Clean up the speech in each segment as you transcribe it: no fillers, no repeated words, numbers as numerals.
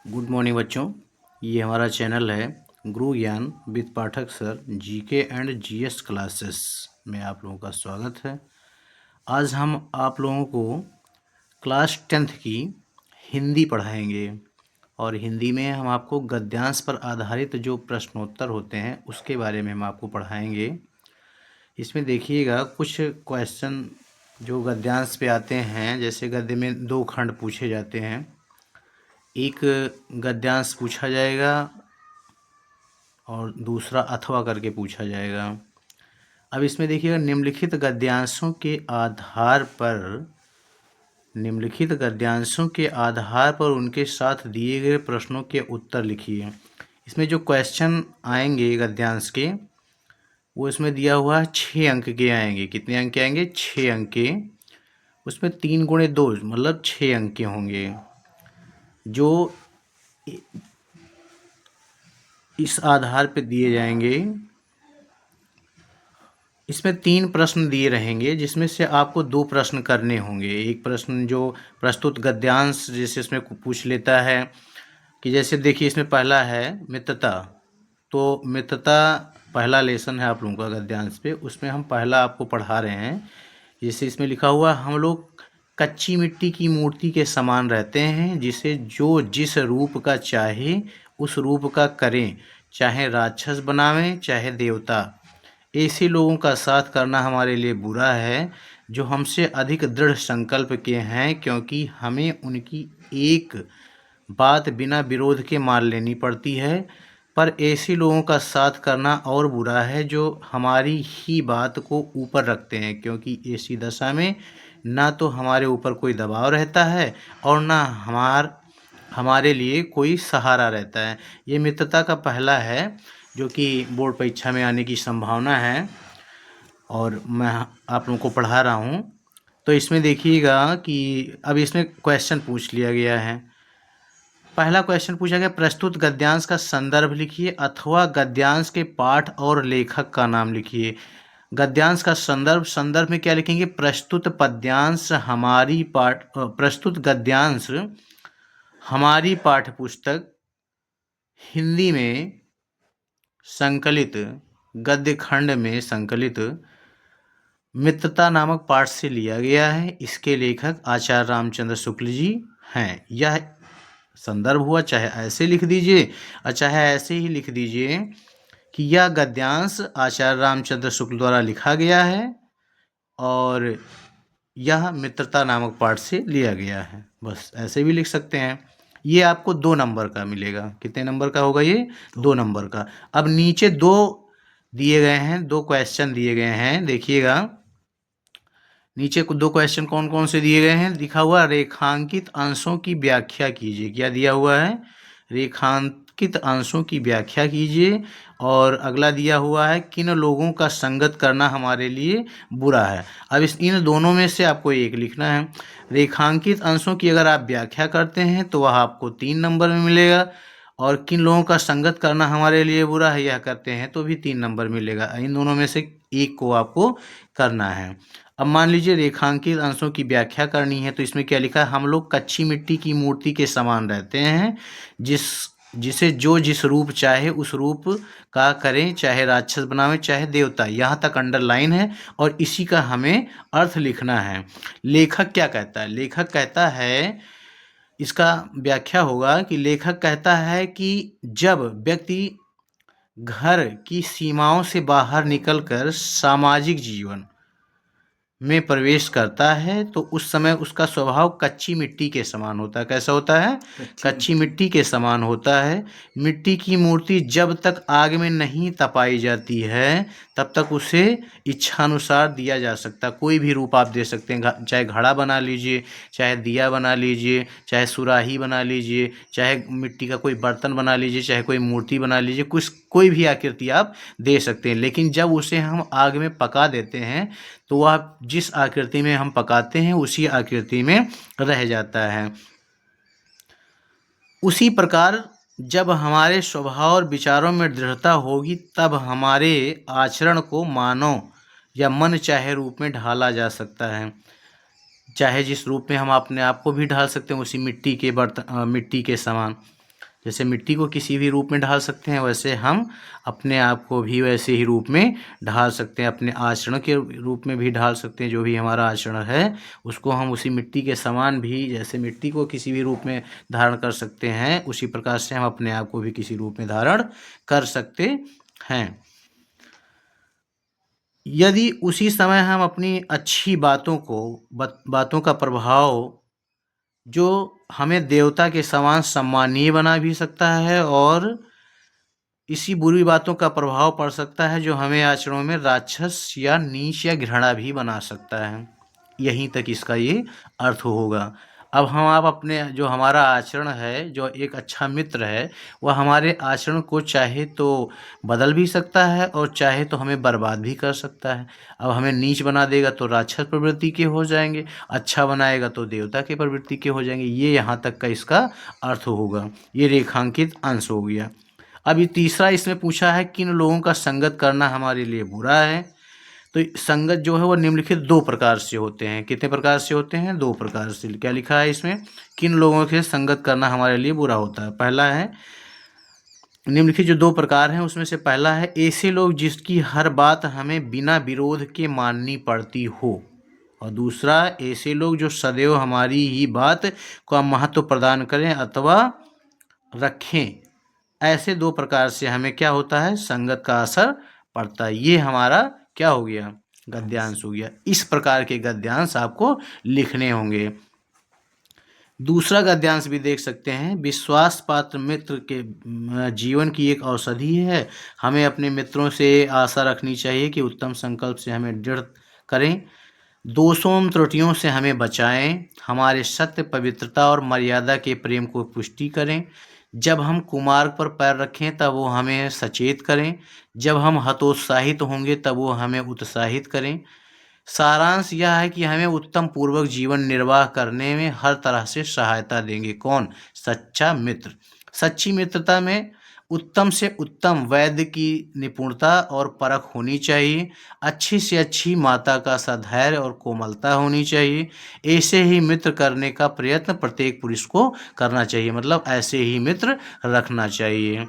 Good morning बच्चों। ये हमारा चैनल है गुरु ज्ञान with Pathak sir GK and GS classes में आप लोगों का स्वागत है। आज हम आप लोगों को क्लास 10th की हिंदी पढ़ाएंगे और हिंदी में हम आपको गद्यांश पर आधारित जो प्रश्नोत्तर होते हैं उसके बारे में हम आपको पढ़ाएंगे। इसमें देखिएगा कुछ क्वेश्चन जो गद्यांश पे आते हैं, जैसे गद्य में 2 खंड पूछे जाते हैं। एक गद्यांश पूछा जाएगा और दूसरा अथवा करके पूछा जाएगा। अब इसमें देखिएगा निम्नलिखित गद्यांशों के आधार पर उनके साथ दिए गए प्रश्नों के उत्तर लिखिए। इसमें जो क्वेश्चन आएंगे गद्यांश के, वो इसमें दिया हुआ है 6 अंक के आएंगे। कितने अंक के आएंगे? 6 अंक के। उसमें 3 गुणे 2 मतलब 6 अंक के होंगे, जो इस आधार पे दिए जाएंगे। इसमें 3 प्रश्न दिए रहेंगे, जिसमें से आपको 2 प्रश्न करने होंगे। एक प्रश्न जो प्रस्तुत गद्यांश जैसे इसमें पूछ लेता है कि जैसे देखिए इसमें पहला है मित्रता। तो मित्रता पहला लेसन है आप लोगों का गद्यांश पे, उसमें हम पहला आपको पढ़ा रहे हैं। जैसे इसमें लिखा हुआ, हम लोग कच्ची मिट्टी की मूर्ति के समान रहते हैं, जिसे जो जिस रूप का चाहे उस रूप का करें, चाहे राक्षस बनावें चाहे देवता। ऐसे लोगों का साथ करना हमारे लिए बुरा है, जो हमसे अधिक दृढ़ संकल्प के हैं, क्योंकि हमें उनकी एक बात बिना विरोध के मान लेनी पड़ती है। पर ऐसे लोगों का साथ करना और बुरा है, जो हमारी ही बात को ऊपर रखते हैं, क्योंकि ऐसी दशा में ना तो हमारे ऊपर कोई दबाव रहता है और ना हमारे लिए कोई सहारा रहता है। ये मित्रता का पहला है, जो कि बोर्ड परीक्षा में आने की संभावना है और मैं आप लोगों को पढ़ा रहा हूँ। तो इसमें देखिएगा कि अब इसमें क्वेश्चन पूछ लिया गया है। पहला क्वेश्चन पूछा गया, प्रस्तुत गद्यांश का संदर्भ लिखिए अथवा गद्यांश के पाठ और लेखक का नाम लिखिए। गद्यांश का संदर्भ में क्या लिखेंगे? प्रस्तुत गद्यांश हमारी पाठ्य पुस्तक हिंदी में संकलित गद्य खंड में संकलित मित्रता नामक पाठ से लिया गया है। इसके लेखक आचार्य रामचंद्र शुक्ल जी हैं। यह संदर्भ हुआ, चाहे ऐसे लिख दीजिए और चाहे ऐसे ही लिख दीजिए कि यह गद्यांश आचार्य रामचंद्र शुक्ल द्वारा लिखा गया है और यह मित्रता नामक पाठ से लिया गया है। बस ऐसे भी लिख सकते हैं। ये आपको 2 नंबर का मिलेगा। कितने नंबर का होगा ये? 2 नंबर का। अब नीचे 2 दिए गए हैं, 2 क्वेश्चन दिए गए हैं। देखिएगा नीचे 2 क्वेश्चन कौन कौन से दिए गए हैं। लिखा हुआ रेखांकित अंशों की व्याख्या कीजिए। क्या दिया हुआ है? रेखांकित अंशों की व्याख्या कीजिए। और अगला दिया हुआ है, किन लोगों का संगत करना हमारे लिए बुरा है। अब इन दोनों में से आपको एक लिखना है। रेखांकित अंशों की अगर आप व्याख्या करते हैं तो वह आपको 3 नंबर में मिलेगा, और किन लोगों का संगत करना हमारे लिए बुरा है यह करते हैं तो भी 3 नंबर मिलेगा। इन दोनों में से एक को आपको करना है। अब मान लीजिए रेखांकित अंशों की व्याख्या करनी है, तो इसमें क्या लिखा है? हम लोग कच्ची मिट्टी की मूर्ति के समान रहते हैं, जिसे जो जिस रूप चाहे उस रूप का करें, चाहे राक्षस बनावे चाहे देवता। यहाँ तक अंडरलाइन है और इसी का हमें अर्थ लिखना है। लेखक क्या कहता है? लेखक कहता है, इसका व्याख्या होगा कि लेखक कहता है कि जब व्यक्ति घर की सीमाओं से बाहर निकलकर सामाजिक जीवन में प्रवेश करता है, तो उस समय उसका स्वभाव कच्ची मिट्टी के समान होता है। कैसा होता है? कच्ची मिट्टी के समान होता है। मिट्टी की मूर्ति जब तक आग में नहीं तपाई जाती है तब तक उसे इच्छानुसार दिया जा सकता। कोई भी रूप आप दे सकते हैं, चाहे घड़ा बना लीजिए, चाहे दिया बना लीजिए, चाहे सुराही बना लीजिए, चाहे मिट्टी का कोई बर्तन बना लीजिए, चाहे कोई मूर्ति बना लीजिए, कोई भी आकृति आप दे सकते हैं। लेकिन जब उसे हम आग में पका देते हैं तो वह जिस आकृति में हम पकाते हैं उसी आकृति में रह जाता है। उसी प्रकार जब हमारे स्वभाव और विचारों में दृढ़ता होगी, तब हमारे आचरण को मानव या मन चाहे रूप में ढाला जा सकता है। चाहे जिस रूप में हम अपने आप को भी ढाल सकते हैं, उसी मिट्टी के समान। जैसे मिट्टी को किसी भी रूप में ढाल सकते हैं, वैसे हम अपने आप को भी वैसे ही रूप में ढाल सकते हैं, अपने आचरण के रूप में भी ढाल सकते हैं। जो भी हमारा आचरण है उसको हम उसी मिट्टी के समान भी, जैसे मिट्टी को किसी भी रूप में धारण कर सकते हैं, उसी प्रकार से हम अपने आप को भी किसी रूप में धारण कर सकते हैं। यदि उसी समय हम अपनी अच्छी बातों का प्रभाव जो हमें देवता के समान सम्मानीय बना भी सकता है, और इसी बुरी बातों का प्रभाव पड़ सकता है जो हमें आचरणों में राक्षस या नीच या घृणा भी बना सकता है। यहीं तक इसका ये अर्थ होगा। अब हम आप अपने जो हमारा आचरण है, जो एक अच्छा मित्र है, वह हमारे आचरण को चाहे तो बदल भी सकता है और चाहे तो हमें बर्बाद भी कर सकता है। अब हमें नीच बना देगा तो राक्षस प्रवृत्ति के हो जाएंगे, अच्छा बनाएगा तो देवता के प्रवृत्ति के हो जाएंगे। ये यहाँ तक का इसका अर्थ होगा। ये रेखांकित अंश हो गया। अब ये तीसरा इसमें पूछा है, किन लोगों का संगत करना हमारे लिए बुरा है। तो संगत जो है वो निम्नलिखित दो प्रकार से होते हैं। कितने प्रकार से होते हैं? दो प्रकार से। क्या लिखा है इसमें? किन लोगों के संगत करना हमारे लिए बुरा होता है। पहला है, निम्नलिखित जो दो प्रकार हैं उसमें से पहला है, ऐसे लोग जिसकी हर बात हमें बिना विरोध के माननी पड़ती हो। और दूसरा, ऐसे लोग जो सदैव हमारी ही बात को महत्व प्रदान करें अथवा रखें। ऐसे दो प्रकार से हमें क्या होता है? संगत का असर पड़ता है। ये हमारा क्या हो गया? गद्यांश हो गया। इस प्रकार के गद्यांश आपको लिखने होंगे। दूसरा गद्यांश भी देख सकते हैं, विश्वास पात्र मित्र के जीवन की एक औषधि है। हमें अपने मित्रों से आशा रखनी चाहिए कि उत्तम संकल्प से हमें दृढ़ करें, दोषों त्रुटियों से हमें बचाएं, हमारे सत्य, पवित्रता और मर्यादा के प्रेम को पुष्टि करें। जब हम कुमार्ग पर पैर रखें तब वो हमें सचेत करें, जब हम हतोत्साहित होंगे तब वो हमें उत्साहित करें। सारांश यह है कि हमें उत्तम पूर्वक जीवन निर्वाह करने में हर तरह से सहायता देंगे। कौन? सच्चा मित्र। सच्ची मित्रता में उत्तम से उत्तम वैद्य की निपुणता और परख होनी चाहिए। अच्छी से अच्छी माता का सधैर्य और कोमलता होनी चाहिए। ऐसे ही मित्र करने का प्रयत्न प्रत्येक पुरुष को करना चाहिए, मतलब ऐसे ही मित्र रखना चाहिए।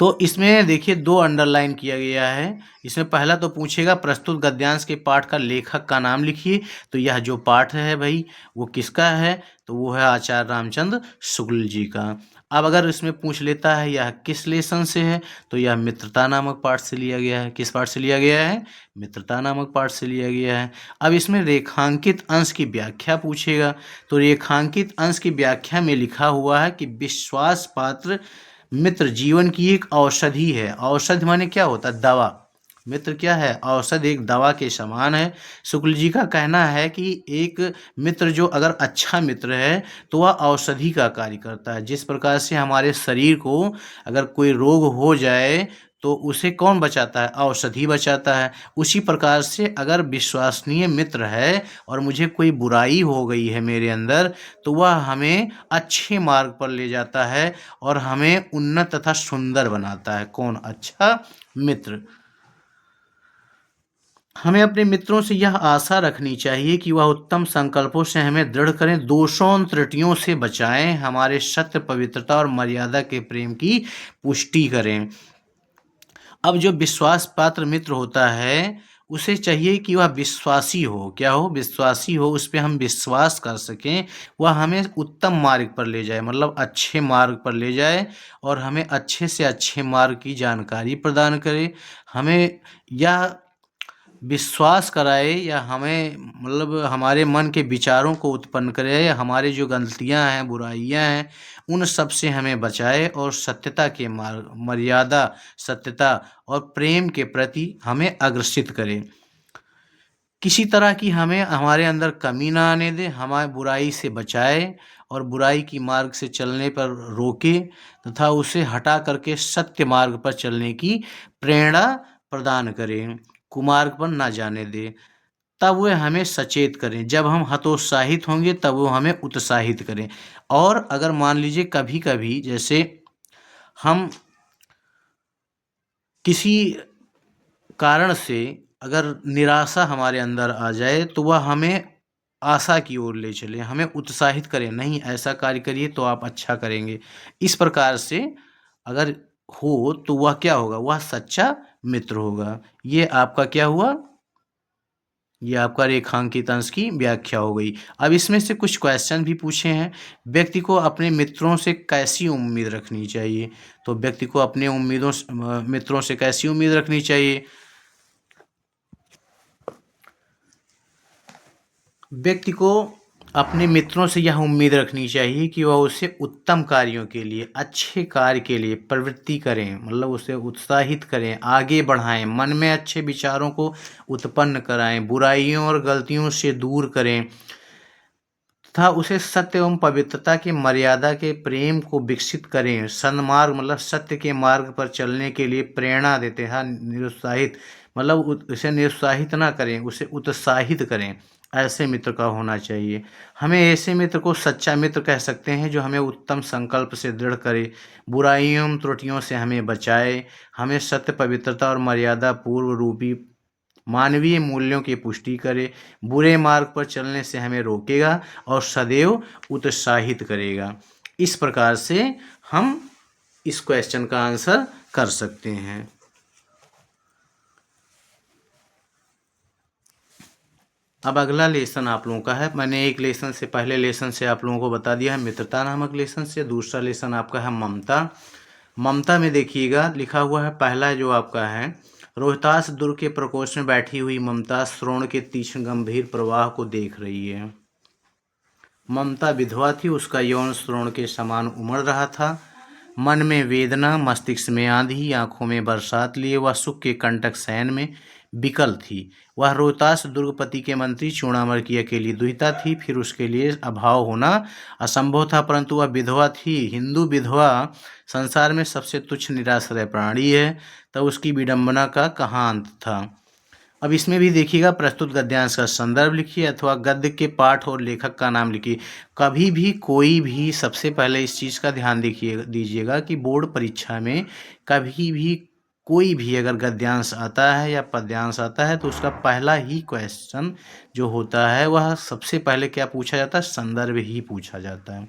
तो इसमें देखिए दो अंडरलाइन किया गया है। इसमें पहला तो पूछेगा, प्रस्तुत गद्यांश के पाठ का लेखक का नाम लिखिए। तो यह जो पाठ है भाई वो किसका है? तो वो है आचार्य रामचंद्र शुक्ल जी का। अब अगर इसमें पूछ लेता है यह किस लेसन से है, तो यह मित्रता नामक पाठ से लिया गया है। किस पाठ से लिया गया है? मित्रता नामक पाठ से लिया गया है। अब इसमें रेखांकित अंश की व्याख्या पूछेगा। तो रेखांकित अंश की व्याख्या में लिखा हुआ है कि विश्वास पात्र मित्र जीवन की एक औषधि है। औषधि माने क्या होता है? दवा। मित्र क्या है? औषध, एक दवा के समान है। शुक्ल जी का कहना है कि एक मित्र जो अगर अच्छा मित्र है तो वह औषधि का कार्य करता है। जिस प्रकार से हमारे शरीर को अगर कोई रोग हो जाए तो उसे कौन बचाता है? औषधि बचाता है। उसी प्रकार से अगर विश्वसनीय मित्र है और मुझे कोई बुराई हो गई है मेरे अंदर, तो वह हमें अच्छे मार्ग पर ले जाता है और हमें उन्नत तथा सुंदर बनाता है। कौन? अच्छा मित्र। हमें अपने मित्रों से यह आशा रखनी चाहिए कि वह उत्तम संकल्पों से हमें दृढ़ करें, दोषों त्रुटियों से बचाएं, हमारे सत्य, पवित्रता और मर्यादा के प्रेम की पुष्टि करें। अब जो विश्वास पात्र मित्र होता है उसे चाहिए कि वह विश्वासी हो। क्या हो? विश्वासी हो, उस पर हम विश्वास कर सकें, वह हमें उत्तम मार्ग पर ले जाए, मतलब अच्छे मार्ग पर ले जाए और हमें अच्छे से अच्छे मार्ग की जानकारी प्रदान करे। हमें यह विश्वास कराए या हमें मतलब हमारे मन के विचारों को उत्पन्न करे, हमारे जो गलतियां हैं, बुराइयां हैं, उन सब से हमें बचाए और सत्यता के मार्ग, मर्यादा, सत्यता और प्रेम के प्रति हमें अग्रसित करे। किसी तरह की हमें हमारे अंदर कमी ना आने दे, हमारे बुराई से बचाए और बुराई की मार्ग से चलने पर रोके तथा उसे हटा करके सत्य मार्ग पर चलने की प्रेरणा प्रदान करें, कुमार्ग पर ना जाने दे। तब वे हमें सचेत करें, जब हम हतोत्साहित होंगे तब वो हमें उत्साहित करें। और अगर मान लीजिए कभी कभी जैसे हम किसी कारण से अगर निराशा हमारे अंदर आ जाए तो वह हमें आशा की ओर ले चले, हमें उत्साहित करें, नहीं ऐसा कार्य करिए तो आप अच्छा करेंगे। इस प्रकार से अगर हो तो वह क्या होगा, वह सच्चा मित्र होगा। ये आपका क्या हुआ, ये आपका रेखांकित अंश की व्याख्या हो गई। अब इसमें से कुछ क्वेश्चन भी पूछे हैं। व्यक्ति को अपने मित्रों से कैसी उम्मीद रखनी चाहिए, तो व्यक्ति को अपने मित्रों से कैसी उम्मीद रखनी चाहिए। व्यक्ति को अपने मित्रों से यह उम्मीद रखनी चाहिए कि वह उसे उत्तम कार्यों के लिए, अच्छे कार्य के लिए प्रवृत्ति करें, मतलब उसे उत्साहित करें, आगे बढ़ाएं, मन में अच्छे विचारों को उत्पन्न कराएं, बुराइयों और गलतियों से दूर करें तथा उसे सत्य एवं पवित्रता की मर्यादा के प्रेम को विकसित करें। सन्मार्ग मतलब सत्य के मार्ग पर चलने के लिए प्रेरणा देते हैं, निरुत्साहित मतलब उसे निरुत्साहित ना करें, उसे उत्साहित करें। ऐसे मित्र का होना चाहिए। हमें ऐसे मित्र को सच्चा मित्र कह सकते हैं जो हमें उत्तम संकल्प से दृढ़ करे, बुराइयों एवं त्रुटियों से हमें बचाए, हमें सत्य पवित्रता और मर्यादा पूर्व रूपी मानवीय मूल्यों की पुष्टि करे, बुरे मार्ग पर चलने से हमें रोकेगा और सदैव उत्साहित करेगा। इस प्रकार से हम इस क्वेश्चन का आंसर कर सकते हैं। अब अगला लेसन आप लोगों का है। मैंने एक लेसन से, पहले लेसन से आप लोगों को बता दिया है मित्रता नामक लेसन से। दूसरा लेसन आपका है ममता। ममता में देखिएगा लिखा हुआ है, पहला जो आपका है, रोहतास दुर्ग के प्रकोष्ठ में बैठी हुई ममता श्रोण के तीक्ष्ण गंभीर प्रवाह को देख रही है। ममता विधवा थी, उसका यौन श्रोण के समान उमड़ रहा था। मन में वेदना, मस्तिष्क में आंधी, आंखों में बरसात लिए वह सुख के कंटक शयन में विकल थी। वह रोहतास दुर्गपति के मंत्री चूड़ामल की अकेली दुहिता थी, फिर उसके लिए अभाव होना असंभव था, परंतु वह विधवा थी। हिंदू विधवा संसार में सबसे तुच्छ निराश्रय प्राणी है, तब उसकी विडंबना का कहाँ अंत था। अब इसमें भी देखिएगा, प्रस्तुत गद्यांश का संदर्भ लिखिए अथवा गद्य के पाठ और लेखक का नाम लिखिए। कभी भी कोई भी, सबसे पहले इस चीज़ का ध्यान दीजिएगा कि बोर्ड परीक्षा में कभी भी कोई भी अगर गद्यांश आता है या पद्यांश आता है तो उसका पहला ही क्वेश्चन जो होता है वह सबसे पहले क्या पूछा जाता है, संदर्भ ही पूछा जाता है।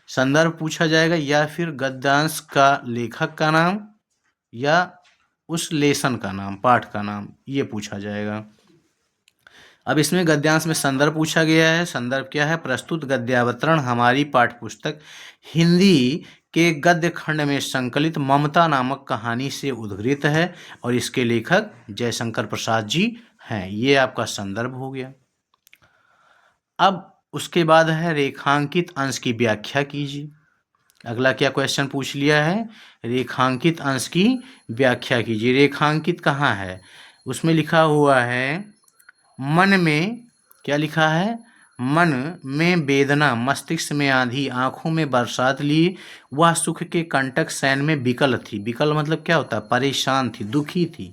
संदर्भ पूछा जाएगा या फिर गद्यांश का लेखक का नाम या उस लेसन का नाम, पाठ का नाम, ये पूछा जाएगा। अब इसमें गद्यांश में संदर्भ पूछा गया है। संदर्भ क्या है, प्रस्तुत गद्यावतरण हमारी पाठ्यपुस्तक हिंदी के गद्य खंड में संकलित ममता नामक कहानी से उद्धृत है और इसके लेखक जयशंकर प्रसाद जी हैं। ये आपका संदर्भ हो गया। अब उसके बाद है रेखांकित अंश की व्याख्या कीजिए। अगला क्या क्वेश्चन पूछ लिया है, रेखांकित अंश की व्याख्या कीजिए। रेखांकित कहाँ है, उसमें लिखा हुआ है मन में, क्या लिखा है, मन में वेदना, मस्तिष्क में आंधी, आंखों में बरसात ली, वह सुख के कंटक शयन में विकल थी। विकल मतलब क्या होता है, परेशान थी, दुखी थी।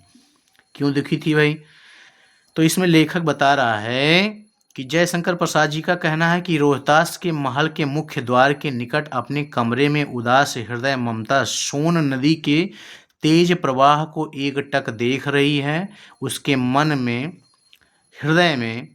क्यों दुखी थी भाई, तो इसमें लेखक बता रहा है कि जयशंकर प्रसाद जी का कहना है कि रोहतास के महल के मुख्य द्वार के निकट अपने कमरे में उदास हृदय ममता सोन नदी के तेज प्रवाह को एकटक देख रही है। उसके मन में, हृदय में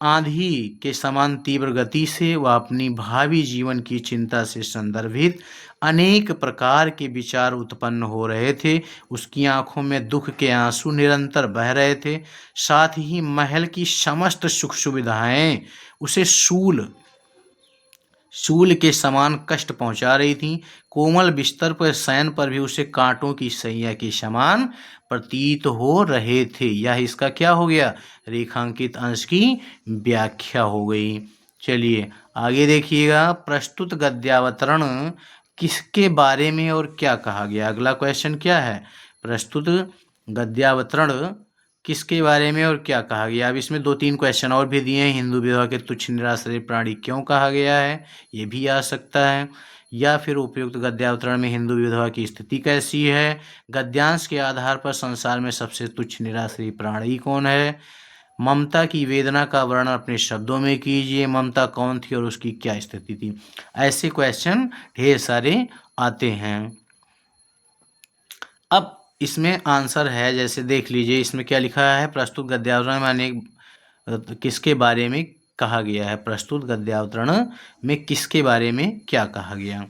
आंधी के समान तीव्र गति से वह अपनी भावी जीवन की चिंता से संदर्भित अनेक प्रकार के विचार उत्पन्न हो रहे थे। उसकी आंखों में दुख के आंसू निरंतर बह रहे थे। साथ ही महल की समस्त सुख सुविधाएं उसे शूल के समान कष्ट पहुंचा रही थीं। कोमल बिस्तर पर शयन पर भी उसे कांटों की सैया के समान प्रतीत हो रहे थे। यह इसका क्या हो गया, रेखांकित अंश की व्याख्या हो गई। चलिए आगे देखिएगा, प्रस्तुत गद्यावतरण किसके बारे में और क्या कहा गया। अगला क्वेश्चन क्या है, प्रस्तुत गद्यावतरण किसके बारे में और क्या कहा गया। अब इसमें 2-3 क्वेश्चन और भी दिए हैं। हिंदू विधवा के तुच्छ निराश्रय प्राणी क्यों कहा गया है, ये भी आ सकता है। या फिर उपयुक्त गद्यावतरण में हिंदू विधवा की स्थिति कैसी है। गद्यांश के आधार पर संसार में सबसे तुच्छ निराश्रय प्राणी कौन है। ममता की वेदना का वर्णन अपने शब्दों में कीजिए। ममता कौन थी और उसकी क्या स्थिति थी। ऐसे क्वेश्चन ढेर सारे आते हैं। अब इसमें आंसर है, जैसे देख लीजिए इसमें क्या लिखा है, प्रस्तुत गद्यावतरण में अनेक किसके बारे में कहा गया है? प्रस्तुत गद्यावतरण में किसके बारे में क्या कहा गया?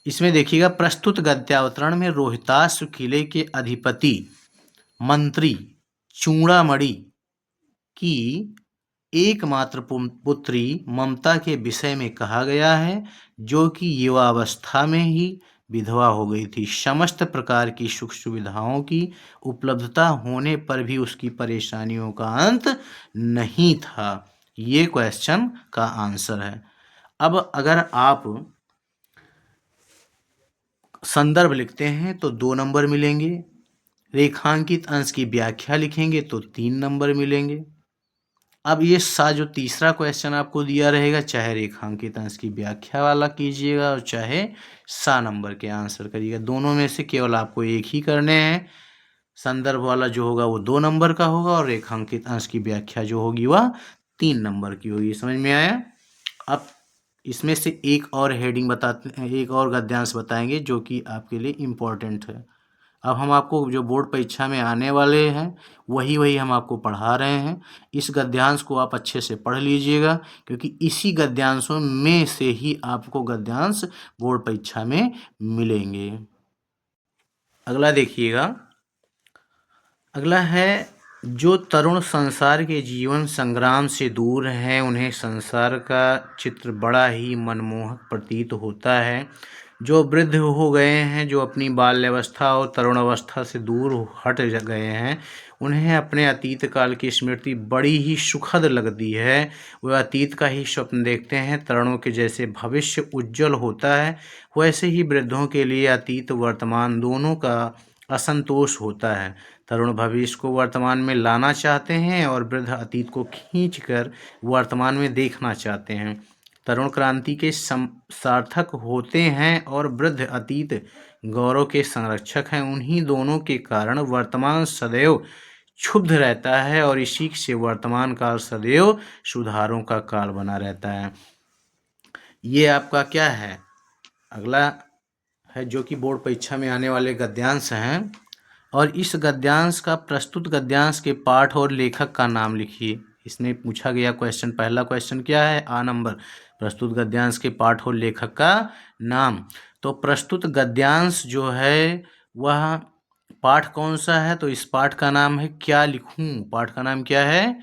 इसमें देखिएगा, प्रस्तुत गद्यावतरण में रोहिताश्व किले के अधिपति मंत्री चूड़ामणि की एकमात्र पुत्री ममता के विषय में कहा गया है, जो कि युवावस्था में ही विधवा हो गई थी। समस्त प्रकार की सुख सुविधाओं की उपलब्धता होने पर भी उसकी परेशानियों का अंत नहीं था। ये क्वेश्चन का आंसर है। अब अगर आप संदर्भ लिखते हैं तो 2 नंबर मिलेंगे, रेखांकित अंश की व्याख्या लिखेंगे तो 3 नंबर मिलेंगे। अब ये जो तीसरा क्वेश्चन आपको दिया रहेगा, चाहे रेखांकित अंश की व्याख्या वाला कीजिएगा और चाहे नंबर के आंसर करिएगा। दोनों में से केवल आपको एक ही करने हैं। संदर्भ वाला जो होगा वो 2 नंबर का होगा और रेखांकित अंश की व्याख्या जो होगी वह 3 नंबर की होगी। समझ में आया? अब इसमें से एक और हेडिंग बताते हैं, एक और गद्यांश बताएंगे जो कि आपके लिए इम्पोर्टेंट है। अब हम आपको जो बोर्ड परीक्षा में आने वाले हैं वही हम आपको पढ़ा रहे हैं। इस गद्यांश को आप अच्छे से पढ़ लीजिएगा, क्योंकि इसी गद्यांशों में से ही आपको गद्यांश बोर्ड परीक्षा में मिलेंगे। अगला देखिएगा, अगला है, जो तरुण संसार के जीवन संग्राम से दूर हैं, उन्हें संसार का चित्र बड़ा ही मनमोहक प्रतीत होता है। जो वृद्ध हो गए हैं, जो अपनी बाल्यावस्था और तरुणावस्था से दूर हट गए हैं, उन्हें अपने अतीत काल की स्मृति बड़ी ही सुखद लगती है। वह अतीत का ही स्वप्न देखते हैं। तरुणों के जैसे भविष्य उज्जवल होता है, वैसे ही वृद्धों के लिए अतीत वर्तमान दोनों का असंतोष होता है। तरुण भविष्य को वर्तमान में लाना चाहते हैं और वृद्ध अतीत को खींचकर वर्तमान में देखना चाहते हैं। तरुण क्रांति के सार्थक होते हैं और वृद्ध अतीत गौरव के संरक्षक हैं। उन्हीं दोनों के कारण वर्तमान सदैव क्षुब्ध रहता है और इसी से वर्तमान काल सदैव सुधारों का काल बना रहता है। ये आपका क्या है? अगला है जो कि बोर्ड परीक्षा में आने वाले गद्यांश हैं। और इस गद्यांश का प्रस्तुत गद्यांश के पाठ और लेखक का नाम लिखिए। इसमें पूछा गया क्वेश्चन, पहला क्वेश्चन क्या है? आ नंबर, प्रस्तुत गद्यांश के पाठ और लेखक का नाम। तो प्रस्तुत गद्यांश जो है वह पाठ कौन सा है? तो इस पाठ का नाम है क्या लिखूं। पाठ का नाम क्या है?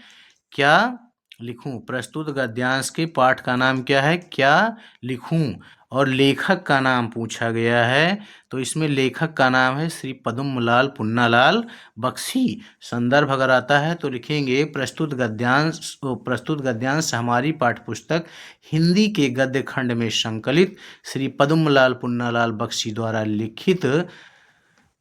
क्या लिखूं। प्रस्तुत गद्यांश के पाठ का नाम क्या है? क्या लिखूं। और लेखक का नाम पूछा गया है, तो इसमें लेखक का नाम है श्री पद्मलाल पुन्नालाल बख्शी। संदर्भ अगर आता है तो लिखेंगे, प्रस्तुत गद्यांश हमारी पाठ्यपुस्तक हिंदी के गद्य खंड में संकलित श्री पद्मलाल पुन्नालाल बख्शी द्वारा लिखित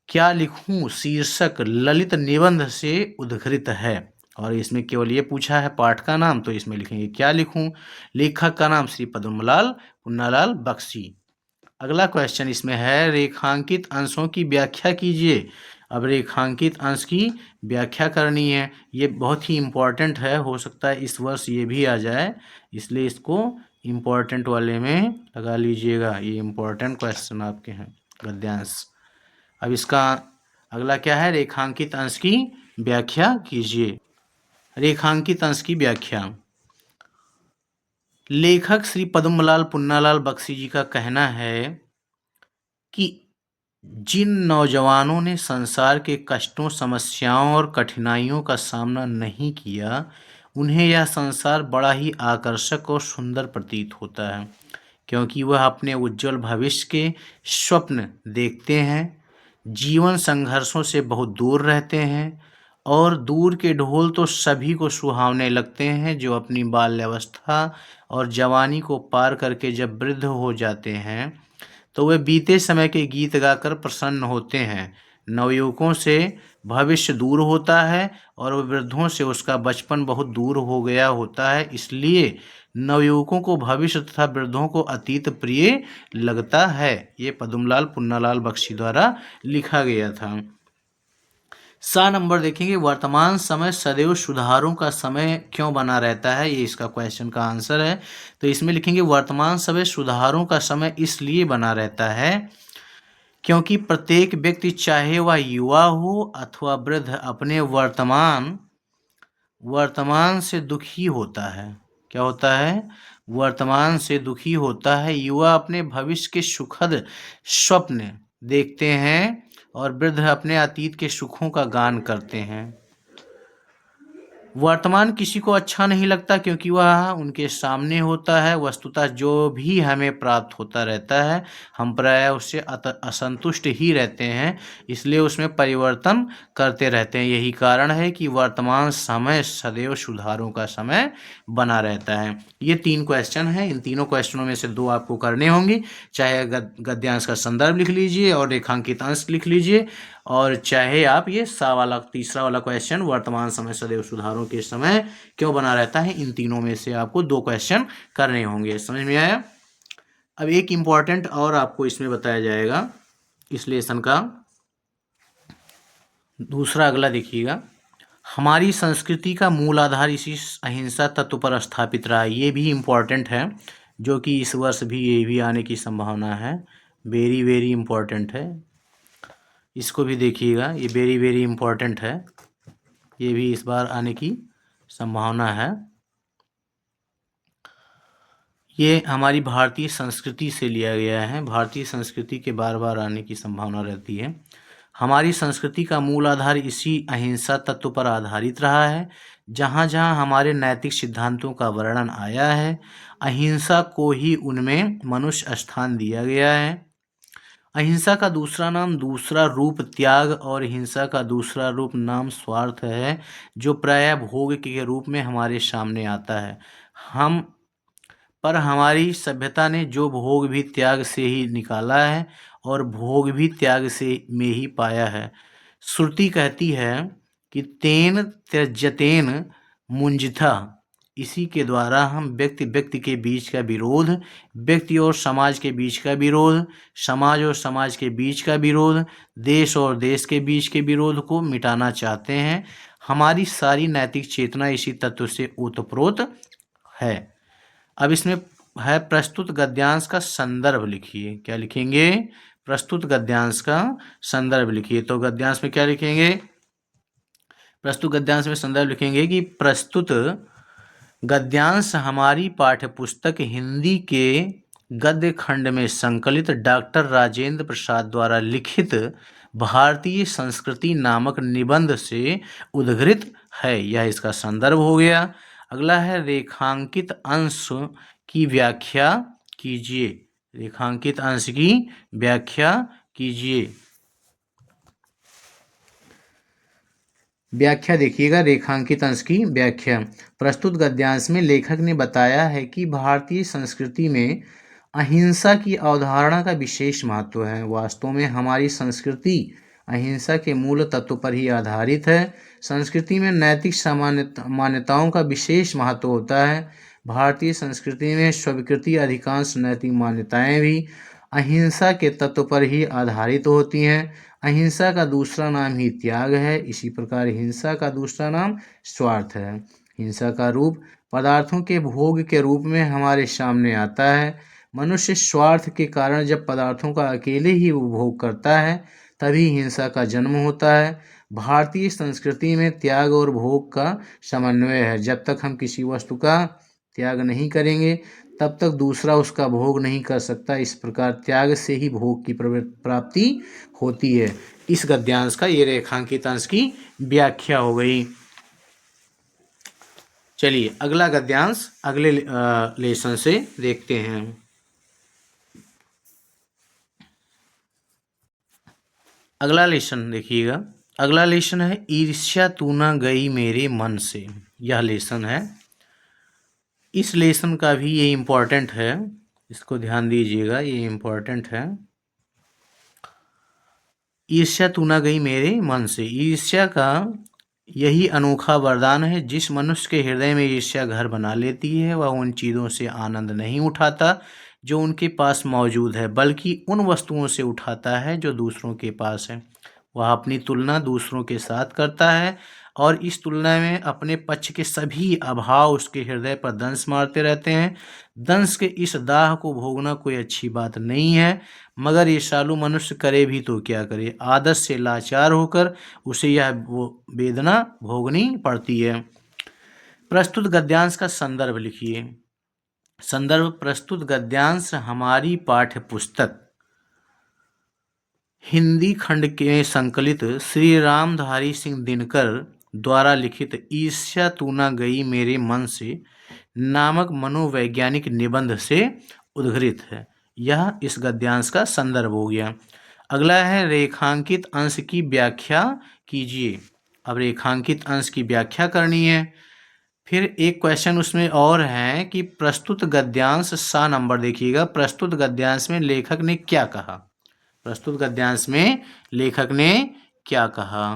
क्या लिखूं शीर्षक ललित निबंध से उद्धृत है। और इसमें केवल ये पूछा है पाठ का नाम, तो इसमें लिखेंगे क्या लिखूं। लेखक का नाम श्री पद्मलाल पुन्नालाल बख्शी। अगला क्वेश्चन इसमें है, रेखांकित अंशों की व्याख्या कीजिए। अब रेखांकित अंश की व्याख्या करनी है। ये बहुत ही इम्पोर्टेंट है, हो सकता है इस वर्ष ये भी आ जाए, इसलिए इसको इम्पोर्टेंट वाले में लगा लीजिएगा। ये इम्पोर्टेंट क्वेश्चन आपके हैं गद्यांश। अब इसका अगला क्या है? रेखांकित अंश की व्याख्या कीजिए। रेखांकित अंश की व्याख्या। लेखक श्री पद्मलाल पुन्नालाल बख्शी जी का कहना है कि जिन नौजवानों ने संसार के कष्टों, समस्याओं और कठिनाइयों का सामना नहीं किया, उन्हें यह संसार बड़ा ही आकर्षक और सुंदर प्रतीत होता है, क्योंकि वह अपने उज्जवल भविष्य के स्वप्न देखते हैं, जीवन संघर्षों से बहुत दूर रहते हैं और दूर के ढोल तो सभी को सुहावने लगते हैं। जो अपनी बाल्यावस्था और जवानी को पार करके जब वृद्ध हो जाते हैं तो वे बीते समय के गीत गाकर प्रसन्न होते हैं। नवयुवकों से भविष्य दूर होता है और वृद्धों से उसका बचपन बहुत दूर हो गया होता है। इसलिए नवयुवकों को भविष्य तथा वृद्धों को अतीत प्रिय लगता है। ये पद्मलाल पुन्नालाल बख्शी द्वारा लिखा गया था। नंबर देखेंगे, वर्तमान समय सदैव सुधारों का समय क्यों बना रहता है? ये इसका क्वेश्चन का आंसर है। तो इसमें लिखेंगे, वर्तमान समय सुधारों का समय इसलिए बना रहता है क्योंकि प्रत्येक व्यक्ति, चाहे वह युवा हो अथवा वृद्ध, अपने वर्तमान से दुखी होता है। क्या होता है? वर्तमान से दुखी होता है। युवा अपने भविष्य के सुखद स्वप्न देखते हैं और वृद्ध अपने अतीत के सुखों का गान करते हैं। वर्तमान किसी को अच्छा नहीं लगता क्योंकि वह उनके सामने होता है। वस्तुतः जो भी हमें प्राप्त होता रहता है हम प्रायः उससे असंतुष्ट ही रहते हैं, इसलिए उसमें परिवर्तन करते रहते हैं। यही कारण है कि वर्तमान समय सदैव सुधारों का समय बना रहता है। ये 3 क्वेश्चन हैं। इन तीनों क्वेश्चनों में से 2 आपको करने होंगे। चाहे गद्यांश का संदर्भ लिख लीजिए और रेखांकित अंश लिख लीजिए, और चाहे आप ये वाला तीसरा वाला क्वेश्चन वर्तमान समय सदैव सुधारों के समय क्यों बना रहता है, इन तीनों में से आपको 2 क्वेश्चन करने होंगे। समझ में आया? अब एक इम्पॉर्टेंट और आपको इसमें बताया जाएगा इस लेसन का। दूसरा अगला देखिएगा, हमारी संस्कृति का मूल आधार इसी अहिंसा तत्व पर स्थापित रहा है। ये भी इम्पॉर्टेंट है, जो कि इस वर्ष भी ये भी आने की संभावना है। वेरी वेरी इम्पॉर्टेंट है, इसको भी देखिएगा। ये वेरी वेरी इम्पॉर्टेंट है, ये भी इस बार आने की संभावना है। ये हमारी भारतीय संस्कृति से लिया गया है। भारतीय संस्कृति के बार बार आने की संभावना रहती है। हमारी संस्कृति का मूल आधार इसी अहिंसा तत्व पर आधारित रहा है। जहाँ जहाँ हमारे नैतिक सिद्धांतों का वर्णन आया है, अहिंसा को ही उनमें मनुष्य स्थान दिया गया है। अहिंसा का दूसरा नाम, दूसरा रूप त्याग और हिंसा का दूसरा रूप नाम स्वार्थ है, जो प्रायः भोग के रूप में हमारे सामने आता है। हमारी सभ्यता ने जो भोग भी त्याग से ही निकाला है और भोग भी त्याग से में ही पाया है। श्रुति कहती है कि तेन त्यजतेन मुंजथा, इसी के द्वारा हम व्यक्ति व्यक्ति के बीच का विरोध, व्यक्ति और समाज के बीच का विरोध, समाज और समाज के बीच का विरोध, देश और देश के बीच के विरोध को मिटाना चाहते हैं। हमारी सारी नैतिक चेतना इसी तत्व से ओतप्रोत है। अब इसमें है प्रस्तुत गद्यांश का संदर्भ लिखिए। क्या लिखेंगे? प्रस्तुत गद्यांश का संदर्भ लिखिए। तो गद्यांश में क्या लिखेंगे? प्रस्तुत गद्यांश में संदर्भ लिखेंगे कि प्रस्तुत गद्यांश हमारी पाठ्यपुस्तक हिंदी के गद्य खंड में संकलित डॉक्टर राजेंद्र प्रसाद द्वारा लिखित भारतीय संस्कृति नामक निबंध से उद्धृत है। यह इसका संदर्भ हो गया। अगला है रेखांकित अंश की व्याख्या कीजिए। रेखांकित अंश की व्याख्या कीजिए। व्याख्या देखिएगा, रेखांकित अंश की व्याख्या। प्रस्तुत गद्यांश में लेखक ने बताया है कि भारतीय संस्कृति में अहिंसा की अवधारणा का विशेष महत्व है। वास्तव में हमारी संस्कृति अहिंसा के मूल तत्व पर ही आधारित है। संस्कृति में नैतिक मान्यताओं का विशेष महत्व होता है। भारतीय संस्कृति में स्वीकृति अधिकांश नैतिक मान्यताएं भी अहिंसा के तत्व पर ही आधारित होती हैं। अहिंसा का दूसरा नाम ही त्याग है। इसी प्रकार हिंसा का दूसरा नाम स्वार्थ है। हिंसा का रूप पदार्थों के भोग के रूप में हमारे सामने आता है। मनुष्य स्वार्थ के कारण जब पदार्थों का अकेले ही उपभोग करता है तभी हिंसा का जन्म होता है। भारतीय संस्कृति में त्याग और भोग का समन्वय है। जब तक हम किसी वस्तु का त्याग नहीं करेंगे तब तक दूसरा उसका भोग नहीं कर सकता। इस प्रकार त्याग से ही भोग की प्राप्ति होती है। इस गद्यांश का ये रेखांकित अंश की व्याख्या हो गई। चलिए अगला गद्यांश अगले लेसन से देखते हैं। अगला लेसन देखिएगा। अगला लेसन है ईर्ष्या तू न गई मेरे मन से। यह लेसन है। इस लेसन का भी ये इम्पोर्टेंट है, इसको ध्यान दीजिएगा, ये इम्पोर्टेंट है। ईर्ष्या तू न गई मेरे मन से। ईर्ष्या का यही अनोखा वरदान है। जिस मनुष्य के हृदय में ईर्ष्या घर बना लेती है वह उन चीज़ों से आनंद नहीं उठाता जो उनके पास मौजूद है, बल्कि उन वस्तुओं से उठाता है जो दूसरों के पास है। वह अपनी तुलना दूसरों के साथ करता है और इस तुलना में अपने पक्ष के सभी अभाव उसके हृदय पर दंश मारते रहते हैं। दंश के इस दाह को भोगना कोई अच्छी बात नहीं है, मगर ईर्ष्यालु मनुष्य करे भी तो क्या करे। आदत से लाचार होकर उसे यह वेदना भोगनी पड़ती है। प्रस्तुत गद्यांश का संदर्भ लिखिए। संदर्भ: प्रस्तुत गद्यांश हमारी पाठ्य पुस्तक हिंदी खंड के संकलित श्री रामधारी सिंह दिनकर द्वारा लिखित ईर्ष्या तू न गई मेरे मन से नामक मनोवैज्ञानिक निबंध से उद्धृत है। यह इस गद्यांश का संदर्भ हो गया। अगला है रेखांकित अंश की व्याख्या कीजिए। अब रेखांकित अंश की व्याख्या करनी है। फिर एक क्वेश्चन उसमें और है कि प्रस्तुत गद्यांश सा नंबर देखिएगा। प्रस्तुत गद्यांश में लेखक ने क्या कहा? प्रस्तुत गद्यांश में लेखक ने क्या कहा?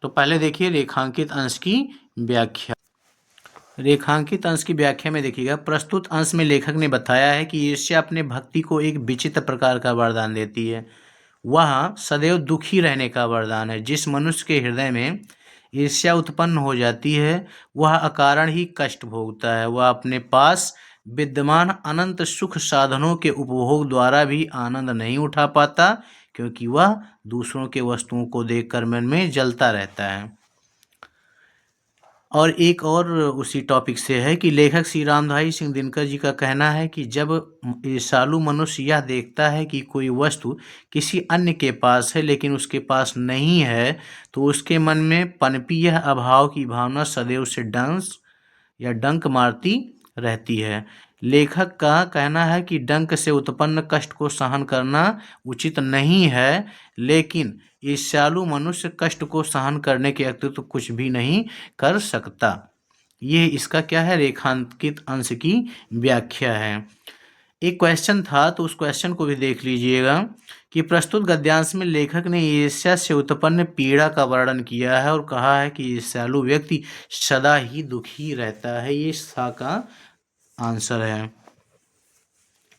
तो पहले देखिए रेखांकित अंश की व्याख्या। रेखांकित अंश की व्याख्या में देखिएगा, प्रस्तुत अंश में लेखक ने बताया है कि ईर्ष्या अपने भक्ति को एक विचित्र प्रकार का वरदान देती है। वह सदैव दुखी रहने का वरदान है। जिस मनुष्य के हृदय में ईर्ष्या उत्पन्न हो जाती है वह अकारण ही कष्ट भोगता है। वह अपने पास विद्यमान अनंत सुख साधनों के उपभोग द्वारा भी आनंद नहीं उठा पाता, क्योंकि वह दूसरों के वस्तुओं को देखकर मन में जलता रहता है। और एक और उसी टॉपिक से है कि लेखक श्री रामधारी सिंह दिनकर जी का कहना है कि जब ईर्ष्यालु मनुष्य यह देखता है कि कोई वस्तु किसी अन्य के पास है लेकिन उसके पास नहीं है, तो उसके मन में पनपी यह अभाव की भावना सदैव से डंक मारती रहती है। लेखक का कहना है कि डंक से उत्पन्न कष्ट को सहन करना उचित नहीं है, लेकिन ईर्ष्यालु मनुष्य कष्ट को सहन करने के अतिरिक्त तो कुछ भी नहीं कर सकता। ये इसका क्या है? रेखांकित अंश की व्याख्या है। एक क्वेश्चन था तो उस क्वेश्चन को भी देख लीजिएगा कि प्रस्तुत गद्यांश में लेखक ने ईर्ष्या से उत्पन्न पीड़ा का वर्णन किया है और कहा है कि ईर्ष्यालु व्यक्ति सदा ही दुखी रहता है। ये सा का आंसर है।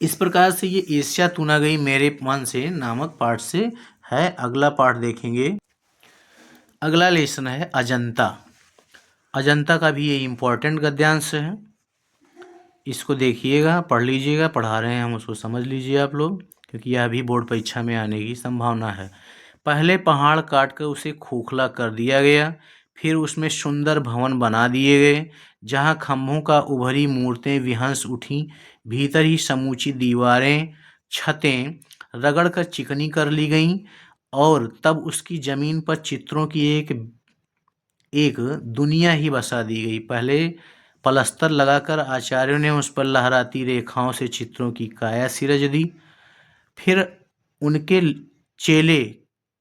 इस प्रकार से ये ईर्ष्या तू न गई मेरे मन से नामक पाठ से है। अगला पाठ देखेंगे। अगला लेसन है अजंता। अजंता का भी ये इम्पोर्टेंट गद्यांश है। इसको देखिएगा, पढ़ लीजिएगा, पढ़ा रहे हैं हम, उसको समझ लीजिए आप लोग, क्योंकि यह भी बोर्ड परीक्षा में आने की संभावना है। पहले पहाड़ काट कर उसे खोखला कर दिया गया, फिर उसमें सुंदर भवन बना दिए गए, जहाँ खम्भों का उभरी मूर्तें विहंस उठीं, भीतर ही समूची दीवारें छतें रगड़ कर चिकनी कर ली गईं, और तब उसकी जमीन पर चित्रों की एक दुनिया ही बसा दी गई। पहले पलस्तर लगाकर आचार्यों ने उस पर लहराती रेखाओं से चित्रों की काया सिरज दी। फिर उनके चेले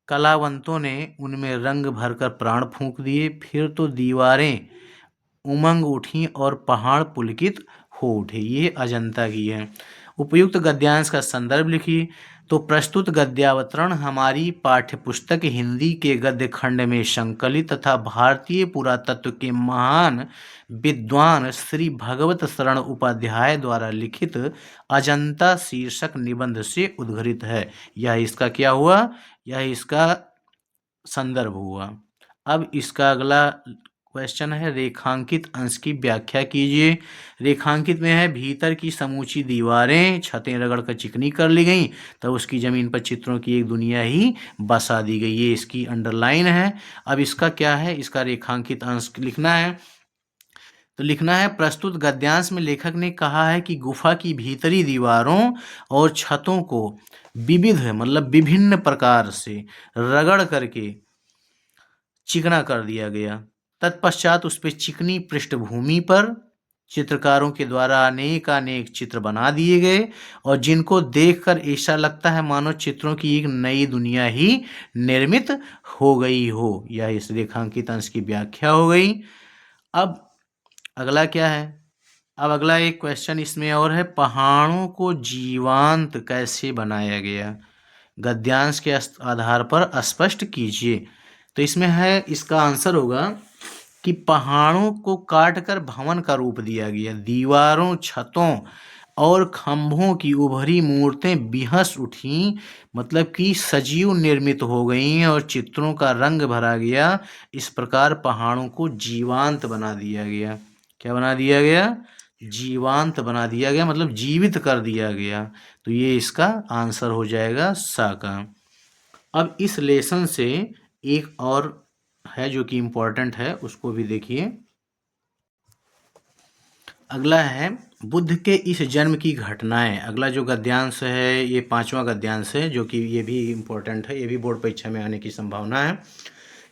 कलावंतों ने उनमें रंग भरकर प्राण फूंक दिए। फिर तो दीवारें उमंग उठीं और पहाड़ पुलकित हो उठे। ये अजंता की है। उपयुक्त गद्यांश का संदर्भ लिखिए। तो प्रस्तुत गद्यावतरण हमारी पाठ्यपुस्तक हिंदी के गद्य खंड में संकलित तथा भारतीय पुरातत्व के महान विद्वान श्री भगवत शरण उपाध्याय द्वारा लिखित अजंता शीर्षक निबंध से उद्धृत है। यह इसका क्या हुआ? यह इसका संदर्भ हुआ। अब इसका अगला क्वेश्चन है रेखांकित अंश की व्याख्या कीजिए। रेखांकित में है भीतर की समूची दीवारें छतें रगड़कर चिकनी कर ली गई, तब उसकी जमीन पर चित्रों की एक दुनिया ही बसा दी गई। ये इसकी अंडरलाइन है। अब इसका क्या है? इसका रेखांकित अंश लिखना है। तो लिखना है प्रस्तुत गद्यांश में लेखक ने कहा है कि गुफा की भीतरी दीवारों और छतों को विविध मतलब विभिन्न प्रकार से रगड़ करके चिकना कर दिया गया। तत्पश्चात उस पर चिकनी पृष्ठभूमि पर चित्रकारों के द्वारा अनेक चित्र बना दिए गए, और जिनको देखकर ऐसा लगता है मानो चित्रों की एक नई दुनिया ही निर्मित हो गई हो। यह इस रेखांकित अंश की व्याख्या हो गई। अब अगला क्या है? अब अगला एक क्वेश्चन इसमें और है, पहाड़ों को जीवांत कैसे बनाया गया? गद्यांश के आधार पर स्पष्ट कीजिए। तो इसमें है, इसका आंसर होगा कि पहाड़ों को काटकर भवन का रूप दिया गया। दीवारों छतों और खंभों की उभरी मूर्तें बिहस उठीं, मतलब कि सजीव निर्मित हो गईं और चित्रों का रंग भरा गया। इस प्रकार पहाड़ों को जीवांत बना दिया गया। क्या बना दिया गया? जीवांत बना दिया गया, मतलब जीवित कर दिया गया। तो ये इसका आंसर हो जाएगा सा का। अब इस लेसन से एक और है जो कि इम्पोर्टेंट है, उसको भी देखिए। अगला है बुद्ध के इस जन्म की घटनाएं। अगला जो गद्यांश है ये 5वां गद्यांश है, जो कि ये भी इम्पोर्टेंट है, ये भी बोर्ड परीक्षा में आने की संभावना है।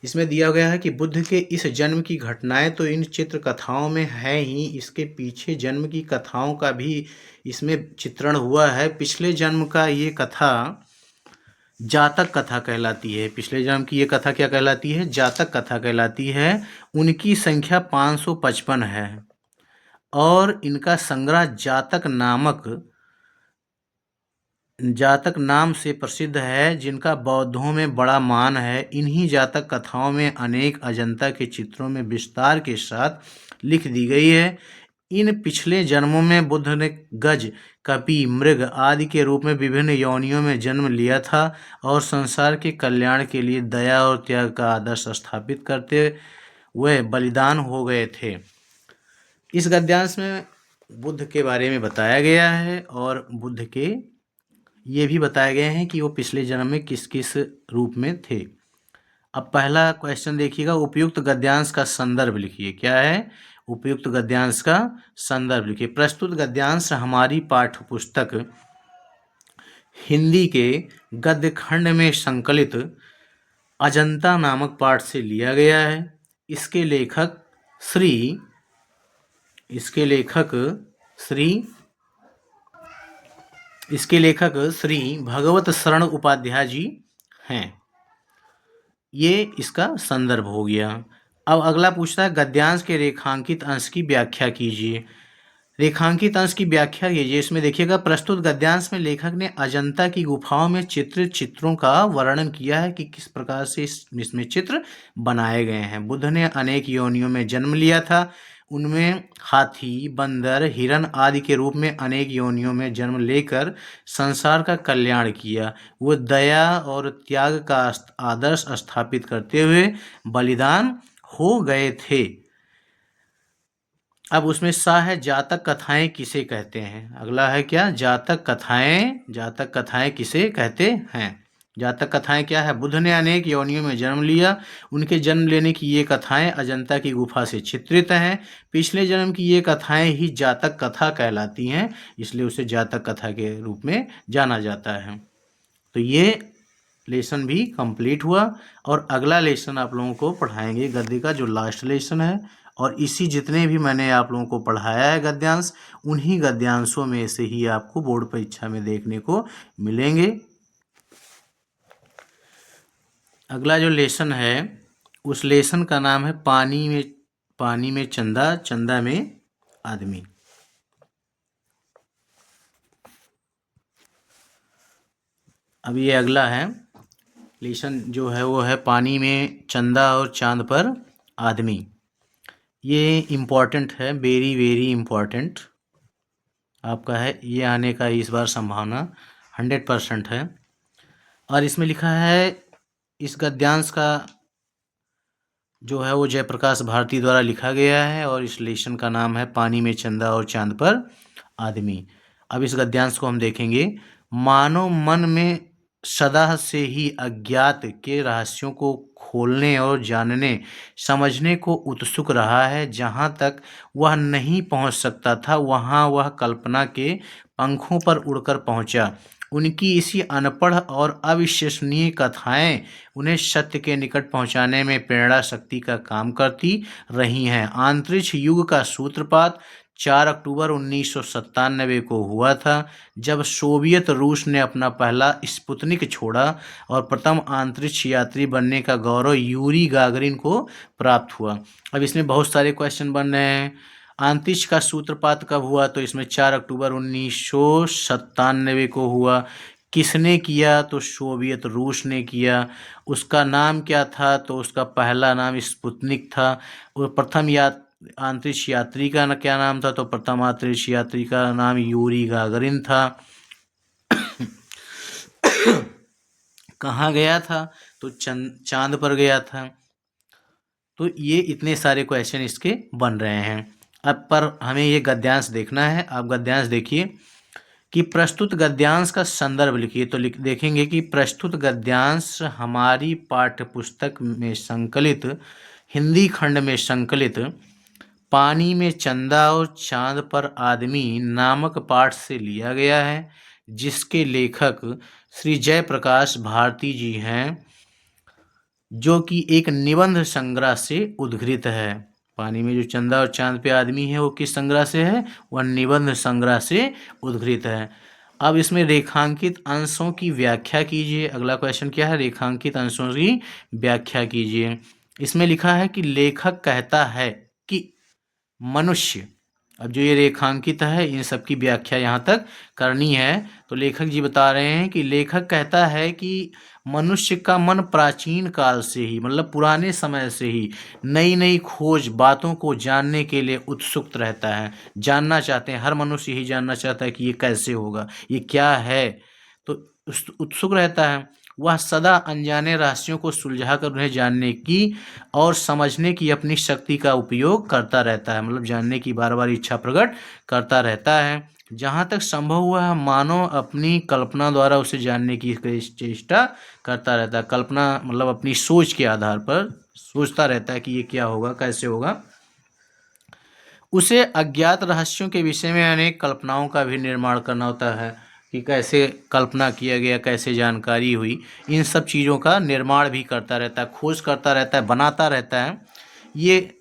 इसमें दिया गया है कि बुद्ध के इस जन्म की घटनाएं तो इन चित्र कथाओं में है ही, इसके पीछे जन्म की कथाओं का भी इसमें चित्रण हुआ है। पिछले जन्म का ये कथा जातक कथा कहलाती है। पिछले जन्म की ये कथा क्या कहलाती है? जातक कथा कहलाती है। उनकी संख्या 555 है और इनका संग्रह जातक नाम से प्रसिद्ध है, जिनका बौद्धों में बड़ा मान है। इन्हीं जातक कथाओं में अनेक अजंता के चित्रों में विस्तार के साथ लिख दी गई है। इन पिछले जन्मों में बुद्ध ने गज, कपि, मृग आदि के रूप में विभिन्न योनियों में जन्म लिया था और संसार के कल्याण के लिए दया और त्याग का आदर्श स्थापित करते हुए बलिदान हो गए थे। इस गद्यांश में बुद्ध के बारे में बताया गया है और बुद्ध के ये भी बताए गए हैं कि वो पिछले जन्म में किस किस रूप में थे। अब पहला क्वेश्चन देखिएगा, उपयुक्त गद्यांश का संदर्भ लिखिए। क्या है? उपयुक्त गद्यांश का संदर्भ लिखिए। प्रस्तुत गद्यांश हमारी पाठ्य पुस्तक हिंदी के गद्य खंड में संकलित अजंता नामक पाठ से लिया गया है। इसके लेखक श्री भगवत शरण उपाध्याय जी हैं। ये इसका संदर्भ हो गया। अब अगला पूछता है गद्यांश के रेखांकित अंश की व्याख्या कीजिए। रेखांकित अंश की व्याख्या कीजिए। इसमें देखिएगा, प्रस्तुत गद्यांश में लेखक ने अजंता की गुफाओं में चित्रित चित्रों का वर्णन किया है कि किस प्रकार से इसमें चित्र बनाए गए हैं। बुद्ध ने अनेक योनियों में जन्म लिया था। उनमें हाथी, बंदर, हिरण आदि के रूप में अनेक योनियों में जन्म लेकर संसार का कल्याण किया। वो दया और त्याग का आदर्श स्थापित करते हुए बलिदान हो गए थे। अब उसमें सा है, जातक कथाएं किसे कहते हैं? अगला है क्या? जातक कथाएं किसे कहते हैं? जातक कथाएं क्या है? बुद्ध ने अनेक योनियों में जन्म लिया। उनके जन्म लेने की ये कथाएं अजंता की गुफा से चित्रित हैं। पिछले जन्म की ये कथाएं ही जातक कथा कहलाती हैं, इसलिए उसे जातक कथा के रूप में जाना जाता है। तो ये लेसन भी कंप्लीट हुआ और अगला लेसन आप लोगों को पढ़ाएंगे गद्य का जो लास्ट लेसन है। और इसी जितने भी मैंने आप लोगों को पढ़ाया है गद्यांश, उन्हीं गद्यांशों में से ही आपको बोर्ड परीक्षा में देखने को मिलेंगे। अगला जो लेसन है उस लेसन का नाम है पानी में चंदा, चंदा में आदमी। अब ये अगला है लेसन जो है वो है पानी में चंदा और चांद पर आदमी। ये इम्पॉर्टेंट है, वेरी वेरी इम्पॉर्टेंट आपका है। ये आने का इस बार संभावना 100% है। और इसमें लिखा है, इस गद्यांश का जो है वो जयप्रकाश भारती द्वारा लिखा गया है और इस लेसन का नाम है पानी में चंदा और चांद पर आदमी। अब इस गद्यांश को हम देखेंगे। मानव मन में सदा से ही अज्ञात के रहस्यों को खोलने और जानने समझने को उत्सुक रहा है। जहाँ तक वह नहीं पहुँच सकता था वहाँ वह कल्पना के पंखों पर उड़कर पहुँचा। उनकी इसी अनपढ़ और अविश्वसनीय कथाएं उन्हें सत्य के निकट पहुंचाने में प्रेरणा शक्ति का काम करती रही हैं। अंतरिक्ष युग का सूत्रपात 4 अक्टूबर 1997 को हुआ था, जब सोवियत रूस ने अपना पहला स्पुतनिक छोड़ा और प्रथम अंतरिक्ष यात्री बनने का गौरव यूरी गागरिन को प्राप्त हुआ। अब इसमें बहुत सारे क्वेश्चन बन रहे हैं। अंतरिक्ष का सूत्रपात कब हुआ? तो इसमें 4 अक्टूबर 1997 को हुआ। किसने किया? तो सोवियत रूस ने किया। उसका नाम क्या था? तो उसका पहला नाम स्पुतनिक था। और प्रथम अंतरिक्ष यात्री का क्या नाम था? तो प्रथम अंतरिक्ष यात्री का नाम यूरी गागरिन था। कहाँ गया था? तो चांद पर गया था। तो ये इतने सारे क्वेश्चन इसके बन रहे हैं। अब पर हमें ये गद्यांश देखना है। आप गद्यांश देखिए कि प्रस्तुत गद्यांश का संदर्भ लिखिए। तो देखेंगे कि प्रस्तुत गद्यांश हमारी पाठ्य पुस्तक में संकलित हिंदी खंड में संकलित पानी में चंदा और चांद पर आदमी नामक पाठ से लिया गया है, जिसके लेखक श्री जयप्रकाश भारती जी हैं, जो कि एक निबंध संग्रह से उद्धृत है। पानी में जो चंदा और चांद पे आदमी है वो किस संग्रह से है? वह निबंध संग्रह से उद्धृत है। अब इसमें रेखांकित अंशों की व्याख्या कीजिए। अगला क्वेश्चन क्या है? रेखांकित अंशों की व्याख्या कीजिए। इसमें लिखा है कि लेखक कहता है कि मनुष्य, अब जो ये रेखांकित है इन सब की व्याख्या यहाँ तक करनी है। तो लेखक जी बता रहे हैं कि लेखक कहता है कि मनुष्य का मन प्राचीन काल से ही, मतलब पुराने समय से ही नई नई खोज, बातों को जानने के लिए उत्सुक रहता है। जानना चाहते हैं, हर मनुष्य ही जानना चाहता है कि ये कैसे होगा, ये क्या है, तो उत्सुक रहता है। वह सदा अनजाने रहस्यों को सुलझाकर उन्हें जानने की और समझने की अपनी शक्ति का उपयोग करता रहता है, मतलब जानने की बार बार इच्छा प्रकट करता रहता है। जहाँ तक संभव हुआ है मानव अपनी कल्पना द्वारा उसे जानने की चेष्टा करता रहता है। कल्पना मतलब अपनी सोच के आधार पर सोचता रहता है कि ये क्या होगा, कैसे होगा। उसे अज्ञात रहस्यों के विषय में अनेक कल्पनाओं का भी निर्माण करना होता है कि कैसे कल्पना किया गया, कैसे जानकारी हुई, इन सब चीज़ों का निर्माण भी करता रहता है, खोज करता रहता है, बनाता रहता है। ये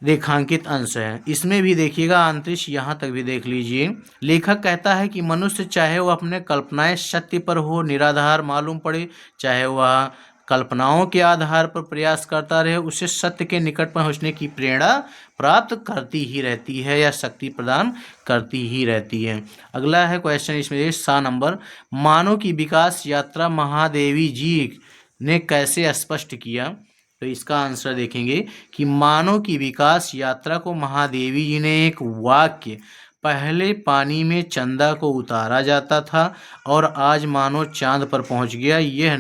रेखांकित अंश है। इसमें भी देखिएगा अंतरिक्ष, यहाँ तक भी देख लीजिए। लेखक कहता है कि मनुष्य चाहे वह अपने कल्पनाएं सत्य पर हो, निराधार मालूम पड़े, चाहे वह कल्पनाओं के आधार पर प्रयास करता रहे, उसे सत्य के निकट पहुंचने की प्रेरणा प्राप्त करती ही रहती है या शक्ति प्रदान करती ही रहती है। अगला है क्वेश्चन इसमें 7 नंबर, मानव की विकास यात्रा महादेवी जी ने कैसे स्पष्ट किया? तो इसका आंसर देखेंगे कि मानव की विकास यात्रा को महादेवी जी ने एक वाक्य, पहले पानी में चंदा को उतारा जाता था और आज मानव चांद पर पहुंच गया, यह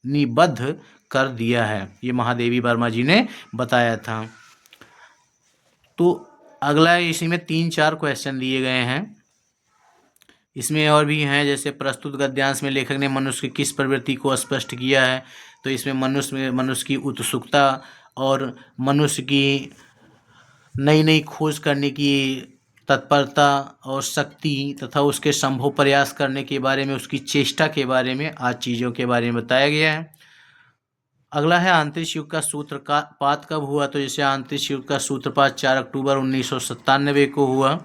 निबद्ध कर दिया है। ये महादेवी वर्मा जी ने बताया था। तो अगला इसी में 3-4 क्वेश्चन दिए गए हैं। इसमें और भी हैं, जैसे प्रस्तुत गद्यांश में लेखक ने मनुष्य की किस प्रवृत्ति को स्पष्ट किया है? तो इसमें मनुष्य की उत्सुकता और मनुष्य की नई नई खोज करने की तत्परता और शक्ति तथा उसके संभव प्रयास करने के बारे में, उसकी चेष्टा के बारे में, आज चीज़ों के बारे में बताया गया है। अगला है अंतरिक्ष युग का सूत्रपात कब हुआ? तो जैसे अंतरिक्ष युग का सूत्रपात 4 अक्टूबर 1997 को हुआ।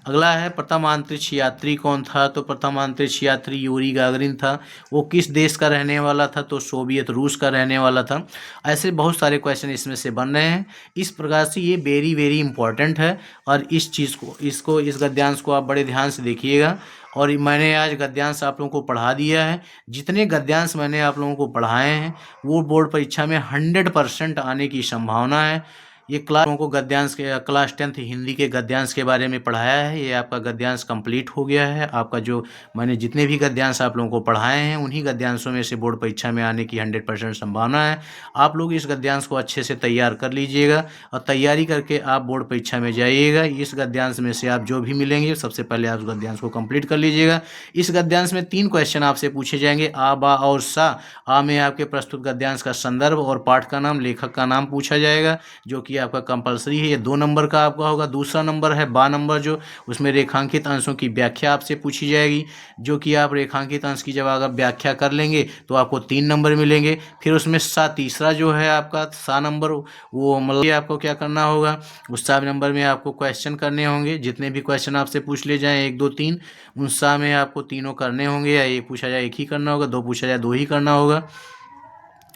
अगला है प्रथम अंतरिक्ष यात्री कौन था? तो प्रथम अंतरिक्ष यात्री यूरी गागरिन था। वो किस देश का रहने वाला था? तो सोवियत रूस का रहने वाला था। ऐसे बहुत सारे क्वेश्चन इसमें से बन रहे हैं। इस प्रकार से ये वेरी वेरी इंपॉर्टेंट है और इस चीज़ को इस गद्यांश को आप बड़े ध्यान से देखिएगा। और मैंने आज गद्यांश आप लोगों को पढ़ा दिया है। जितने गद्यांश मैंने आप लोगों को पढ़ाए हैं वो बोर्ड परीक्षा में 100% आने की संभावना है। ये क्लास को गद्यांश के क्लास 10th हिंदी के गद्यांश के बारे में पढ़ाया है। ये आपका गद्यांश कंप्लीट हो गया है। आपका जो मैंने जितने भी गद्यांश आप लोगों को पढ़ाए हैं उन्हीं गद्यांशों में से बोर्ड परीक्षा में आने की 100% संभावना है। आप लोग इस गद्यांश को अच्छे से तैयार कर लीजिएगा और तैयारी करके आप बोर्ड परीक्षा में जाइएगा। इस गद्यांश में से आप जो भी मिलेंगे सबसे पहले आप उस गद्यांश को कंप्लीट कर लीजिएगा। इस गद्यांश में 3 क्वेश्चन आपसे पूछे जाएंगे, आ, बा और सा। आ में आपके प्रस्तुत गद्यांश का संदर्भ और पाठ का नाम, लेखक का नाम पूछा जाएगा, जो कि आपका कंपलसरी है। ये 2 नंबर का आपका होगा। दूसरा नंबर है बा नंबर, जो उसमें रेखांकित अंशों की व्याख्या आपसे पूछी जाएगी, जो कि आप रेखांकित अंश की जब अगर व्याख्या कर लेंगे तो आपको 3 नंबर मिलेंगे। फिर उसमें सा तीसरा जो है आपका सा नंबर, वो मतलब आपको क्या करना होगा, उस सा नंबर में आपको क्वेश्चन करने होंगे। जितने भी क्वेश्चन आपसे पूछ ले जाएँ 1 2 3, उन सा में आपको तीनों करने होंगे, या एक पूछा जाए 1 ही करना होगा, 2 पूछा जाए 2 ही करना होगा।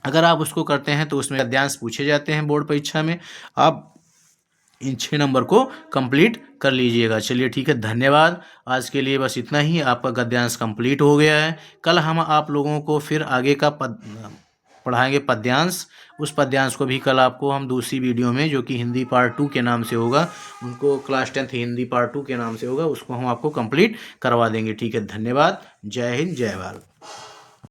अगर आप उसको करते हैं तो उसमें गद्यांश पूछे जाते हैं बोर्ड परीक्षा में। आप इन 6 नंबर को कंप्लीट कर लीजिएगा। चलिए ठीक है, धन्यवाद। आज के लिए बस इतना ही। आपका गद्यांश कंप्लीट हो गया है। कल हम आप लोगों को फिर आगे का पढ़ाएंगे पद्यांश। उस पद्यांश को भी कल आपको हम दूसरी वीडियो में, जो कि हिंदी पार्ट 2 के नाम से होगा, उनको क्लास 10th हिंदी पार्ट 2 के नाम से होगा, उसको हम आपको कंप्लीट करवा देंगे। ठीक है, धन्यवाद। जय हिंद, जय भारत।